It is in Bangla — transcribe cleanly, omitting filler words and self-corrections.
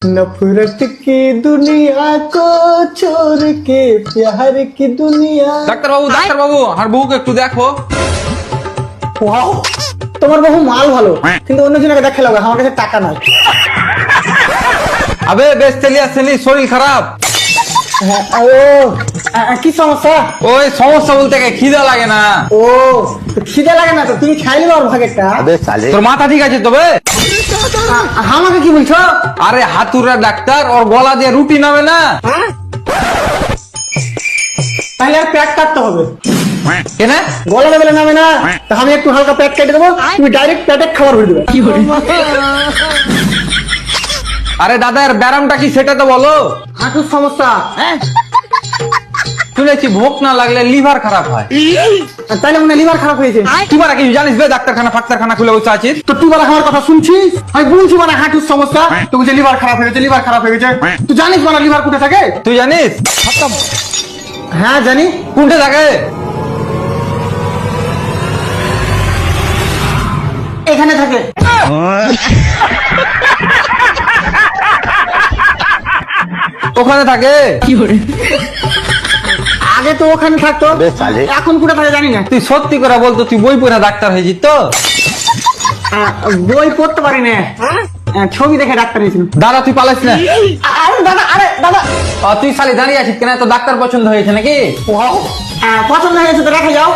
नफरत की दुनिया को छोड़ के प्यार की दुनिया। ডাক্তার বাবু আমার বউকে একটু দেখো। ওয়াও, তোমার বহু মাল ভালো, কিন্তু অন্য জনকে দেখে লাগবে, আমার কাছে টাকা নাই। আবে বেশ তেলি আসেনি, শরীর খারাপ। কি সমস্যা? ওই সমস্যা বলতে খিদা লাগে না। ও, খিদে লাগে না তো তুমি খাইলে আর ভাগেরটা। তোর মাথা ঠিক আছে তবে? আমাকে কি বলছো? আরে হাতুড়া ডাক্তার, ওর গলা দিয়ে রুটি নামে না। তাহলে আর পেট কাটতে হবে। কেন? গলা দেবে নামে না, তা আমি একটু হালকা পেট কেটে দেবো, তুমি ডাইরেক্ট পেটে খাবার ভরে দেবে। আরে দাদা এর ব্যারামটা কি সেটা তো বলো। হাঁটুর সমস্যা। শুনেছি ভোক না লাগলে লিভার খারাপ হয়। তাহলে মনে লিভার খারাপ হয়েছে। তুই বারা কিছু জানিস বে? ডাক্তারখানা ফাক্তারখানা খুলে বসে আছিস। তো তুই বলে আমার কথা শুনছিস? আমি বলছি মানে হাঁটুর সমস্যা, তো বলছে লিভার খারাপ হয়ে গেছে, লিভার খারাপ হয়ে গেছে। তুই জানিস মানে লিভার কোথায় থাকে? তুই জানিস? হ্যাঁ জানি। কোনটা থাকে? এখানে থাকে। ওখানে থাকে? আগে তো ওখানে থাকতো, এখন কোথায় থাকে জানি না। তুই সত্যি করে বলতো, তুই বই পড়ে ডাক্তার হয়েছিস তো? বই পড়তে পারি না, ছবি দেখে ডাক্তার হয়েছিল। দাদা তুই পালাস না। আরে দাদা, আরে দাদা, তুই খালি দাঁড়িয়ে আছিস কেন? তো ডাক্তার পছন্দ হয়েছে নাকি? পছন্দ হয়েছে তো রেখে যাও।